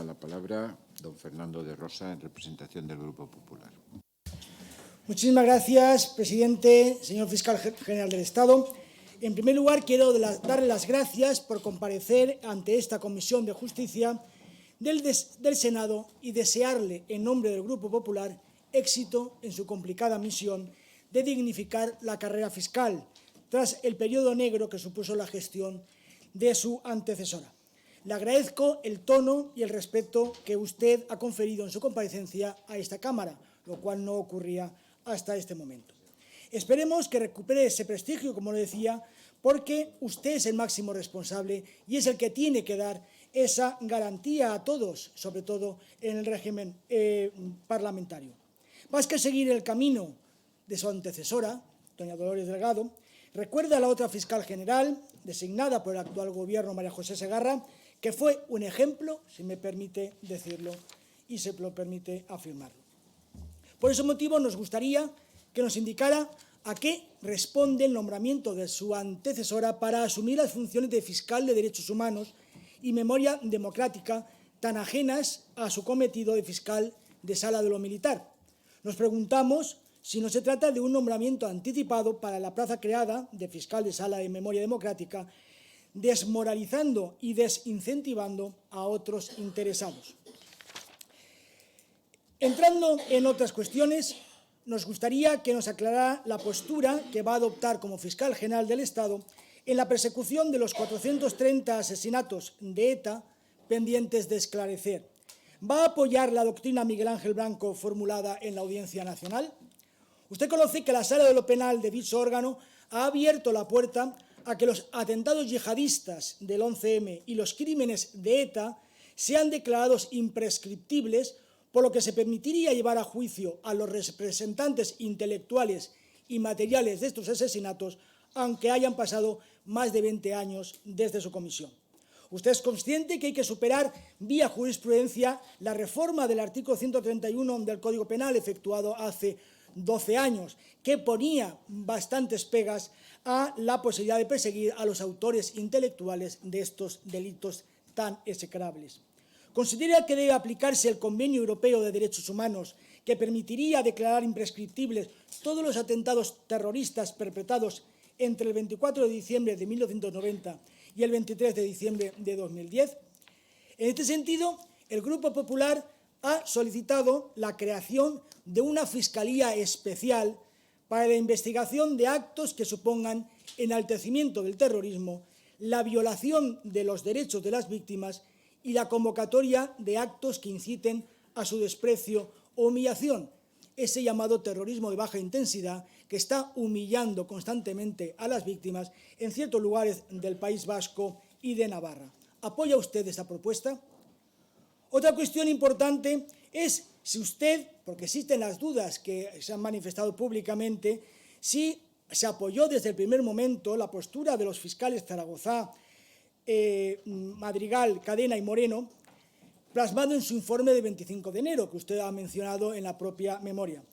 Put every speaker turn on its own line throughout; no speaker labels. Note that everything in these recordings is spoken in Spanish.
la palabra don Fernando de Rosa, en representación del Grupo Popular.
Muchísimas gracias, presidente, señor fiscal general del Estado. En primer lugar, quiero darle las gracias por comparecer ante esta Comisión de Justicia del Senado y desearle, en nombre del Grupo Popular, éxito en su complicada misión de dignificar la carrera fiscal, tras el periodo negro que supuso la gestión de su antecesora. Le agradezco el tono y el respeto que usted ha conferido en su comparecencia a esta Cámara, lo cual no ocurría hasta este momento. Esperemos que recupere ese prestigio, como le decía, porque usted es el máximo responsable y es el que tiene que dar esa garantía a todos, sobre todo en el régimen parlamentario. Más que seguir el camino de su antecesora, doña Dolores Delgado, recuerda a la otra fiscal general, designada por el actual Gobierno, María José Segarra, que fue un ejemplo, si me permite decirlo y se lo permite afirmarlo. Por ese motivo nos gustaría que nos indicara a qué responde el nombramiento de su antecesora para asumir las funciones de fiscal de derechos humanos y memoria democrática tan ajenas a su cometido de fiscal de sala de lo militar. Nos preguntamos si no se trata de un nombramiento anticipado para la plaza creada de fiscal de sala de memoria democrática, desmoralizando y desincentivando a otros interesados. Entrando en otras cuestiones, nos gustaría que nos aclarara la postura que va a adoptar como fiscal general del Estado en la persecución de los 430 asesinatos de ETA pendientes de esclarecer. ¿Va a apoyar la doctrina Miguel Ángel Blanco formulada en la Audiencia Nacional? Usted conoce que la Sala de lo Penal de dicho órgano ha abierto la puerta a que los atentados yihadistas del 11M y los crímenes de ETA sean declarados imprescriptibles, por lo que se permitiría llevar a juicio a los representantes intelectuales y materiales de estos asesinatos, aunque hayan pasado más de 20 años desde su comisión. Usted es consciente que hay que superar vía jurisprudencia la reforma del artículo 131 del Código Penal efectuado hace 12 años, que ponía bastantes pegas a la posibilidad de perseguir a los autores intelectuales de estos delitos tan execrables. ¿Considera que debe aplicarse el Convenio Europeo de Derechos Humanos, que permitiría declarar imprescriptibles todos los atentados terroristas perpetrados entre el 24 de diciembre de 1990 y el 23 de diciembre de 2010? En este sentido, el Grupo Popular ha solicitado la creación de una Fiscalía Especial para la investigación de actos que supongan enaltecimiento del terrorismo, la violación de los derechos de las víctimas y la convocatoria de actos que inciten a su desprecio o humillación, ese llamado terrorismo de baja intensidad que está humillando constantemente a las víctimas en ciertos lugares del País Vasco y de Navarra. ¿Apoya usted esta propuesta? Otra cuestión importante es si usted, porque existen las dudas que se han manifestado públicamente, si se apoyó desde el primer momento la postura de los fiscales Zaragoza, Madrigal, Cadena y Moreno, plasmado en su informe de 25 de enero, que usted ha mencionado en la propia memoria.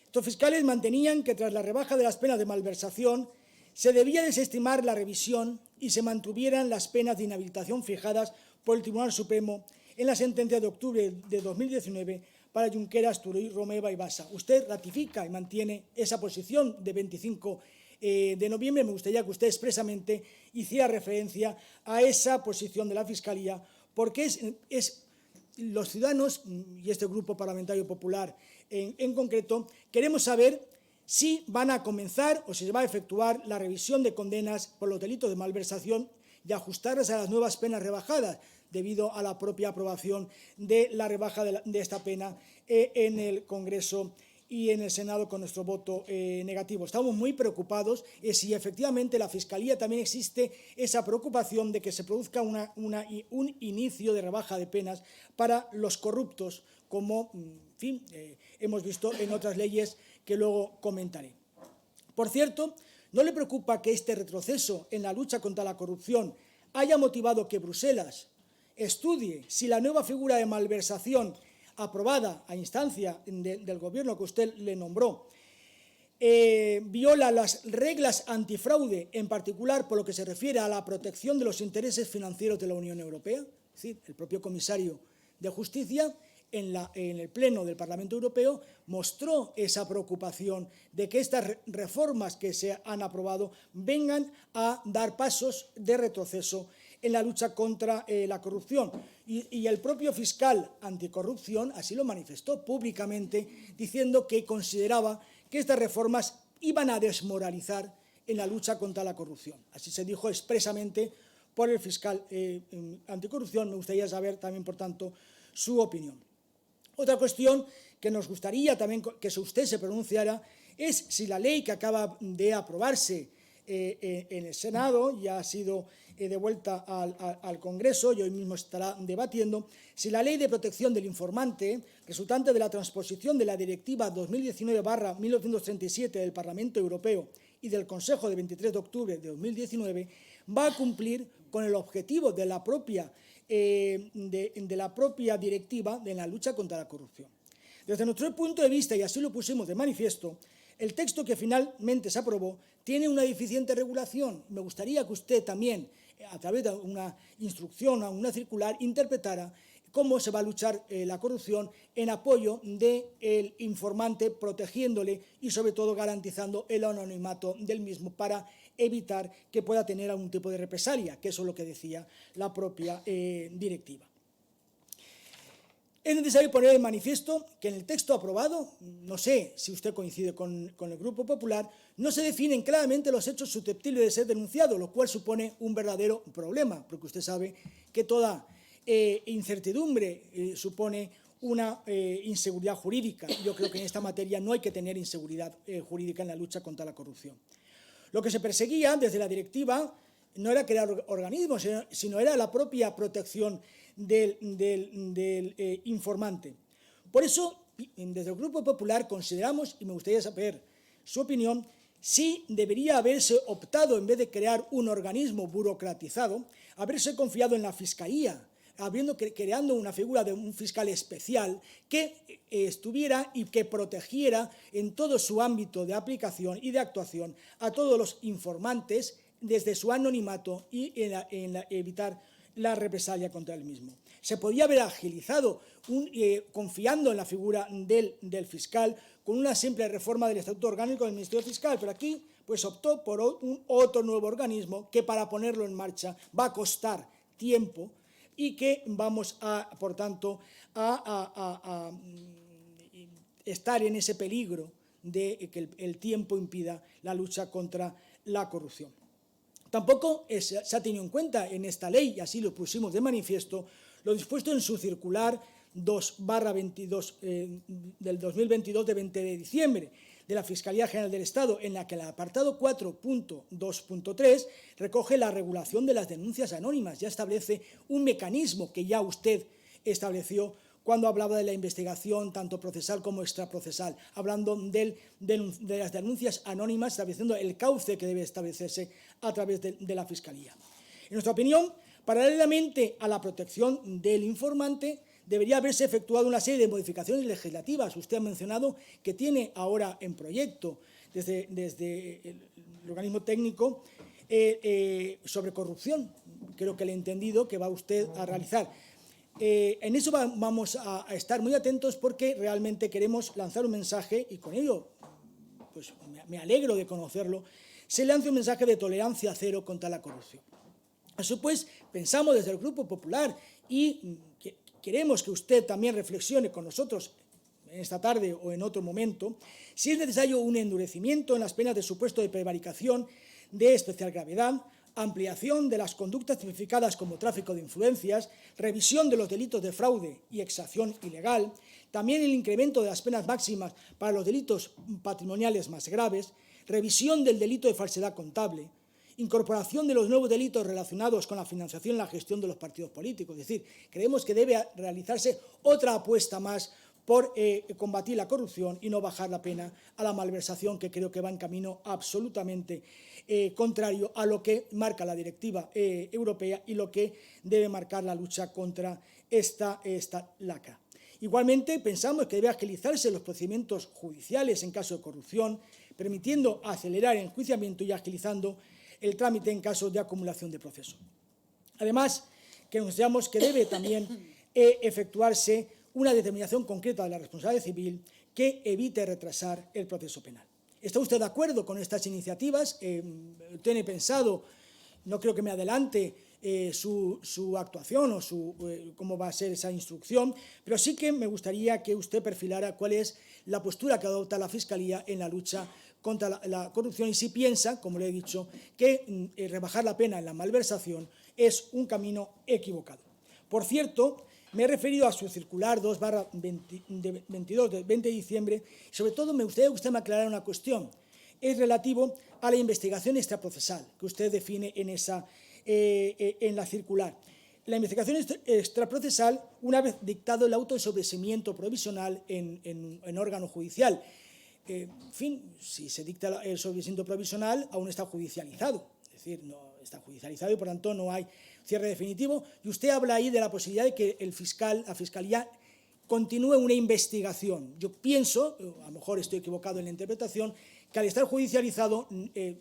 Estos fiscales mantenían que tras la rebaja de las penas de malversación se debía desestimar la revisión y se mantuvieran las penas de inhabilitación fijadas por el Tribunal Supremo en la sentencia de octubre de 2019 para Junqueras, Turull, Romeva y Bassa. Usted ratifica y mantiene esa posición de 25 de noviembre. Me gustaría que usted expresamente hiciera referencia a esa posición de la Fiscalía, porque los ciudadanos y este Grupo Parlamentario Popular en concreto queremos saber si van a comenzar o si se va a efectuar la revisión de condenas por los delitos de malversación y ajustarlas a las nuevas penas rebajadas, debido a la propia aprobación de la rebaja de esta pena en el Congreso y en el Senado con nuestro voto negativo. Estamos muy preocupados si efectivamente la Fiscalía también existe esa preocupación de que se produzca un inicio de rebaja de penas para los corruptos, como hemos visto en otras leyes que luego comentaré. Por cierto, ¿no le preocupa que este retroceso en la lucha contra la corrupción haya motivado que Bruselas estudie si la nueva figura de malversación aprobada a instancia del Gobierno que usted le nombró viola las reglas antifraude, en particular por lo que se refiere a la protección de los intereses financieros de la Unión Europea? Es decir, el propio comisario de Justicia, en el Pleno del Parlamento Europeo, mostró esa preocupación de que estas reformas que se han aprobado vengan a dar pasos de retroceso en la lucha contra la corrupción. Y el propio fiscal anticorrupción así lo manifestó públicamente, diciendo que consideraba que estas reformas iban a desmoralizar en la lucha contra la corrupción. Así se dijo expresamente por el fiscal anticorrupción. Me gustaría saber también, por tanto, su opinión. Otra cuestión que nos gustaría también que usted se pronunciara es si la ley que acaba de aprobarse en el Senado, ya ha sido devuelta al Congreso y hoy mismo estará debatiendo, si la Ley de Protección del Informante, resultante de la transposición de la Directiva 2019/1937 del Parlamento Europeo y del Consejo de 23 de octubre de 2019, va a cumplir con el objetivo de la propia directiva de la lucha contra la corrupción. Desde nuestro punto de vista, y así lo pusimos de manifiesto, el texto que finalmente se aprobó tiene una deficiente regulación. Me gustaría que usted también, a través de una instrucción o una circular, interpretara cómo se va a luchar la corrupción en apoyo del informante, protegiéndole y, sobre todo, garantizando el anonimato del mismo para evitar que pueda tener algún tipo de represalia, que eso es lo que decía la propia directiva. Es necesario poner de manifiesto que en el texto aprobado, no sé si usted coincide con el Grupo Popular, no se definen claramente los hechos susceptibles de ser denunciados, lo cual supone un verdadero problema, porque usted sabe que toda incertidumbre supone una inseguridad jurídica. Yo creo que en esta materia no hay que tener inseguridad jurídica en la lucha contra la corrupción. Lo que se perseguía desde la directiva no era crear organismos, sino era la propia protección del informante. Por eso, desde el Grupo Popular consideramos, y me gustaría saber su opinión, si debería haberse optado, en vez de crear un organismo burocratizado, haberse confiado en la Fiscalía, creando una figura de un fiscal especial que estuviera y que protegiera en todo su ámbito de aplicación y de actuación a todos los informantes desde su anonimato y en evitar la represalia contra el mismo. Se podía haber agilizado confiando en la figura del fiscal con una simple reforma del Estatuto Orgánico del Ministerio Fiscal, pero aquí pues optó por otro nuevo organismo que para ponerlo en marcha va a costar tiempo y que vamos por tanto, a estar en ese peligro de que el tiempo impida la lucha contra la corrupción. Tampoco se ha tenido en cuenta en esta ley, y así lo pusimos de manifiesto, lo dispuesto en su circular 2/22 del 2022 de 20 de diciembre de la Fiscalía General del Estado, en la que el apartado 4.2.3 recoge la regulación de las denuncias anónimas. Ya establece un mecanismo que ya usted estableció cuando hablaba de la investigación tanto procesal como extraprocesal, hablando de las denuncias anónimas, estableciendo el cauce que debe establecerse a través de la Fiscalía. En nuestra opinión, paralelamente a la protección del informante, debería haberse efectuado una serie de modificaciones legislativas. Usted ha mencionado que tiene ahora en proyecto, desde el organismo técnico, sobre corrupción. Creo que le he entendido que va usted a realizar. En eso vamos a estar muy atentos porque realmente queremos lanzar un mensaje y con ello pues, me alegro de conocerlo, se lanza un mensaje de tolerancia cero contra la corrupción. Así pues, pensamos desde el Grupo Popular y queremos que usted también reflexione con nosotros esta tarde o en otro momento, si es necesario un endurecimiento en las penas de supuesto de prevaricación de especial gravedad, ampliación de las conductas tipificadas como tráfico de influencias, revisión de los delitos de fraude y exacción ilegal, también el incremento de las penas máximas para los delitos patrimoniales más graves, revisión del delito de falsedad contable, incorporación de los nuevos delitos relacionados con la financiación y la gestión de los partidos políticos. Es decir, creemos que debe realizarse otra apuesta más por combatir la corrupción y no bajar la pena a la malversación, que creo que va en camino absolutamente contrario a lo que marca la directiva europea y lo que debe marcar la lucha contra esta lacra. Igualmente, pensamos que debe agilizarse los procedimientos judiciales en caso de corrupción, permitiendo acelerar el enjuiciamiento y agilizando el trámite en caso de acumulación de proceso. Además, que consideramos que debe también efectuarse una determinación concreta de la responsabilidad civil que evite retrasar el proceso penal. ¿Está usted de acuerdo con estas iniciativas? ¿Tiene pensado, no creo que me adelante, su actuación o cómo va a ser esa instrucción, pero sí que me gustaría que usted perfilara cuál es la postura que adopta la Fiscalía en la lucha contra la corrupción y si piensa, como le he dicho, que rebajar la pena en la malversación es un camino equivocado. Por cierto, me he referido a su circular 2/22 del 20 de diciembre y sobre todo me gustaría que usted me aclarara una cuestión. Es relativo a la investigación extraprocesal que usted define en la circular. La investigación extraprocesal, una vez dictado el auto de sobreseimiento provisional en órgano judicial. En fin, si se dicta el sobreseimiento provisional, aún está judicializado. Es decir, no está judicializado y, por tanto, no hay cierre definitivo. Y usted habla ahí de la posibilidad de que la Fiscalía continúe una investigación. Yo pienso, a lo mejor estoy equivocado en la interpretación, que al estar judicializado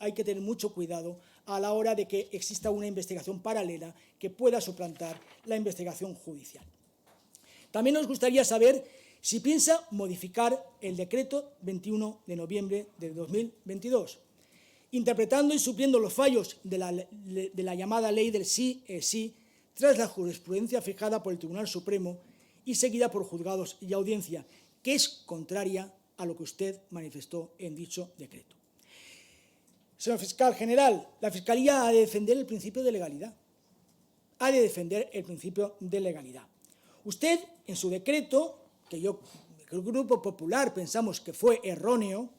hay que tener mucho cuidado a la hora de que exista una investigación paralela que pueda suplantar la investigación judicial. También nos gustaría saber si piensa modificar el decreto 21 de noviembre de 2022, interpretando y supliendo los fallos de la llamada ley del sí es sí, tras la jurisprudencia fijada por el Tribunal Supremo y seguida por juzgados y audiencia, que es contraria a lo que usted manifestó en dicho decreto. Señor fiscal general, la Fiscalía ha de defender el principio de legalidad. Ha de defender el principio de legalidad. Usted, en su decreto, que el Grupo Popular pensamos que fue erróneo,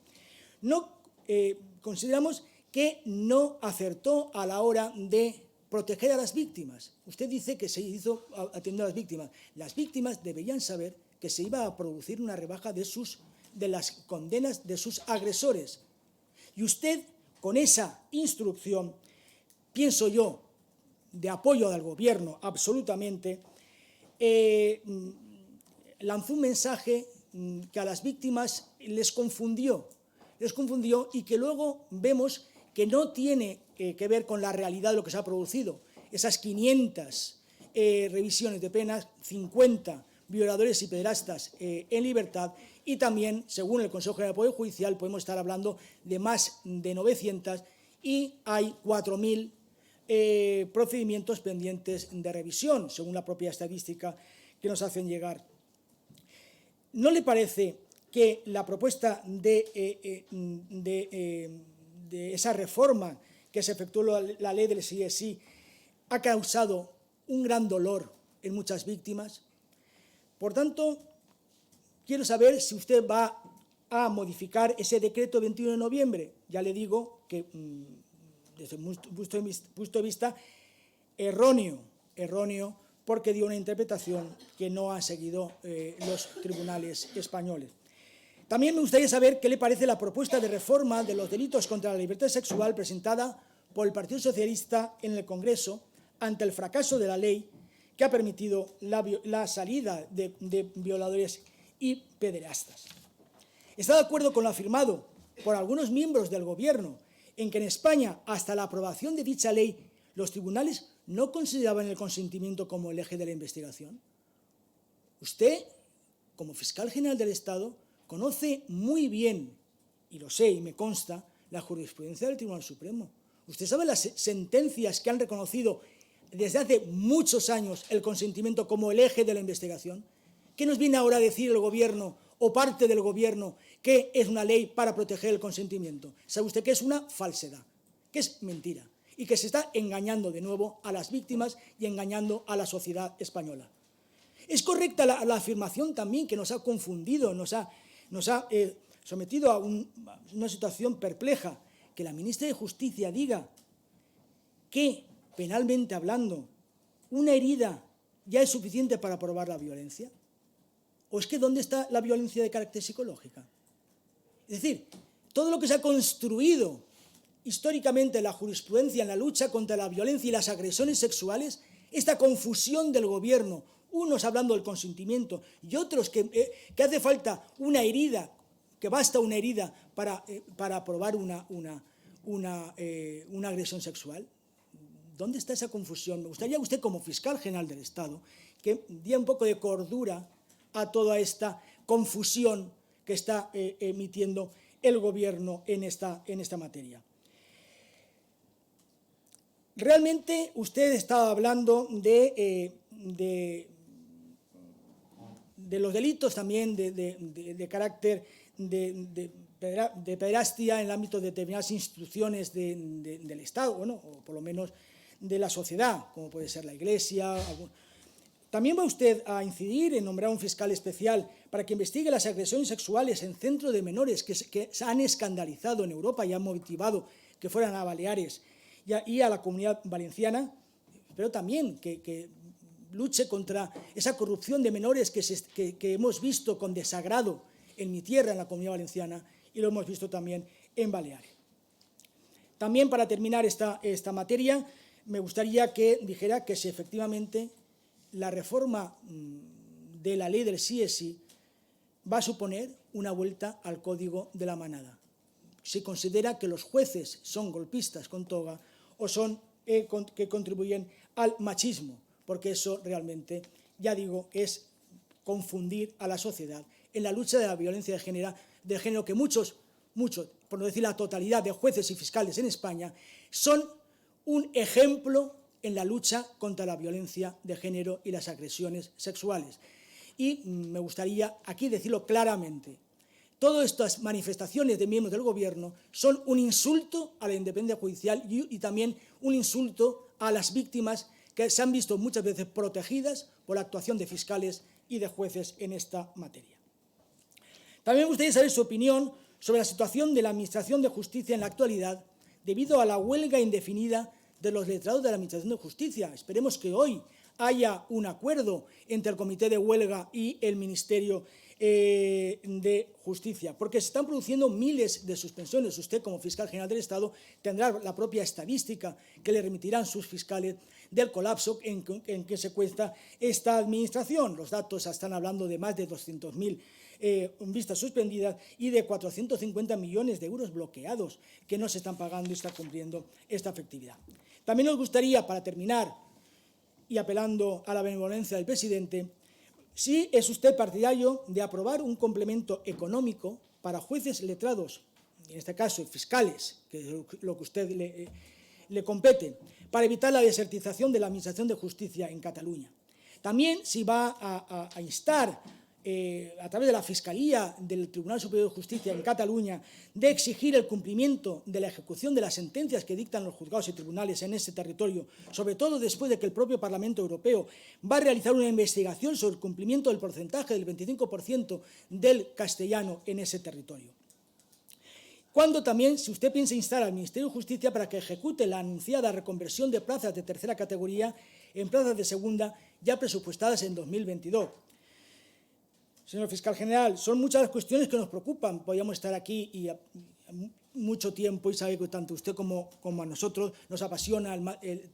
consideramos que no acertó a la hora de proteger a las víctimas. Usted dice que se hizo atendiendo a las víctimas. Las víctimas deberían saber que se iba a producir una rebaja de las condenas de sus agresores. Y usted, con esa instrucción, pienso yo, de apoyo al Gobierno absolutamente, lanzó un mensaje que a las víctimas les confundió y que luego vemos que no tiene que ver con la realidad de lo que se ha producido. Esas 500 revisiones de penas, 50 violadores y pederastas en libertad y también, según el Consejo General del Poder Judicial, podemos estar hablando de más de 900 y hay 4.000 procedimientos pendientes de revisión, según la propia estadística que nos hacen llegar. ¿No le parece que la propuesta de esa reforma que se efectuó la ley del sí es sí ha causado un gran dolor en muchas víctimas? Por tanto, quiero saber si usted va a modificar ese decreto 21 de noviembre. Ya le digo que, desde mi punto de vista, erróneo, porque dio una interpretación que no han seguido los tribunales españoles. También me gustaría saber qué le parece la propuesta de reforma de los delitos contra la libertad sexual presentada por el Partido Socialista en el Congreso ante el fracaso de la ley que ha permitido la salida de violadores y pederastas. ¿Está de acuerdo con lo afirmado por algunos miembros del Gobierno en que en España, hasta la aprobación de dicha ley, los tribunales no consideraban el consentimiento como el eje de la investigación? Usted, como fiscal general del Estado, conoce muy bien, y lo sé y me consta, la jurisprudencia del Tribunal Supremo. Usted sabe las sentencias que han reconocido desde hace muchos años el consentimiento como el eje de la investigación. ¿Qué nos viene ahora a decir el Gobierno o parte del Gobierno que es una ley para proteger el consentimiento? Sabe usted que es una falsedad, que es mentira y que se está engañando de nuevo a las víctimas y engañando a la sociedad española. Es correcta la afirmación también que nos ha confundido, nos ha sometido a una situación perpleja, que la ministra de Justicia diga que, penalmente hablando, una herida ya es suficiente para probar la violencia. ¿O es que dónde está la violencia de carácter psicológica? Es decir, todo lo que se ha construido históricamente en la jurisprudencia, en la lucha contra la violencia y las agresiones sexuales, esta confusión del Gobierno, unos hablando del consentimiento y otros que hace falta una herida, que basta una herida para probar una agresión sexual. ¿Dónde está esa confusión? Me gustaría usted, como fiscal general del Estado, que diera un poco de cordura a toda esta confusión que está emitiendo el Gobierno en esta materia. Realmente usted estaba hablando de los delitos también de carácter de pederastia en el ámbito de determinadas instituciones del Estado, bueno, o por lo menos de la sociedad, como puede ser la Iglesia. También va usted a incidir en nombrar un fiscal especial para que investigue las agresiones sexuales en centros de menores que se han escandalizado en Europa y han motivado que fueran a Baleares y a la Comunidad Valenciana, pero también que luche contra esa corrupción de menores que hemos visto con desagrado en mi tierra, en la Comunidad Valenciana, y lo hemos visto también en Baleares. También, para terminar esta materia, me gustaría que dijera que si efectivamente la reforma de la ley del sí es sí va a suponer una vuelta al código de la manada. Si considera que los jueces son golpistas con toga o son que contribuyen al machismo, porque eso realmente, ya digo, es confundir a la sociedad en la lucha de la violencia de género que muchos, por no decir la totalidad de jueces y fiscales en España, son un ejemplo en la lucha contra la violencia de género y las agresiones sexuales. Y me gustaría aquí decirlo claramente. Todas estas manifestaciones de miembros del Gobierno son un insulto a la independencia judicial y también un insulto a las víctimas que se han visto muchas veces protegidas por la actuación de fiscales y de jueces en esta materia. También me gustaría saber su opinión sobre la situación de la Administración de Justicia en la actualidad debido a la huelga indefinida de los letrados de la Administración de Justicia. Esperemos que hoy haya un acuerdo entre el Comité de Huelga y el Ministerio de Justicia, porque se están produciendo miles de suspensiones. Usted, como fiscal general del Estado, tendrá la propia estadística que le remitirán sus fiscales del colapso en que se cuesta esta administración. Los datos están hablando de más de 200.000 vistas suspendidas y de 450 millones de euros bloqueados que no se están pagando y está cumpliendo esta efectividad. También nos gustaría, para terminar, y apelando a la benevolencia del presidente, si es usted partidario de aprobar un complemento económico para jueces letrados, en este caso fiscales, que es lo que a usted le compete, para evitar la desertización de la Administración de Justicia en Cataluña. También si va a instar a través de la Fiscalía del Tribunal Superior de Justicia en Cataluña de exigir el cumplimiento de la ejecución de las sentencias que dictan los juzgados y tribunales en ese territorio, sobre todo después de que el propio Parlamento Europeo va a realizar una investigación sobre el cumplimiento del porcentaje del 25% del castellano en ese territorio. Cuando también, si usted piensa instar al Ministerio de Justicia para que ejecute la anunciada reconversión de plazas de tercera categoría en plazas de segunda ya presupuestadas en 2022. Señor fiscal general, son muchas las cuestiones que nos preocupan. Podríamos estar aquí mucho tiempo y sabe que tanto usted como a nosotros nos apasiona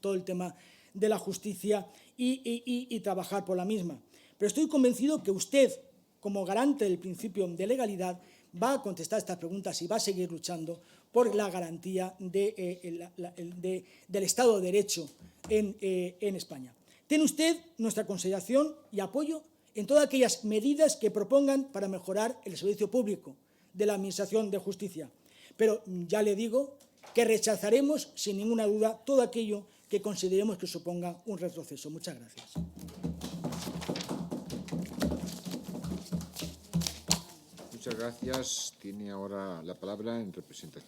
todo el tema de la justicia y trabajar por la misma. Pero estoy convencido que usted, como garante del principio de legalidad, va a contestar estas preguntas y va a seguir luchando por la garantía del Estado de Derecho en España. Tiene usted nuestra consideración y apoyo en todas aquellas medidas que propongan para mejorar el servicio público de la Administración de Justicia. Pero ya le digo que rechazaremos sin ninguna duda todo aquello que consideremos que suponga un retroceso. Muchas gracias.
Muchas gracias. Tiene ahora la palabra en representación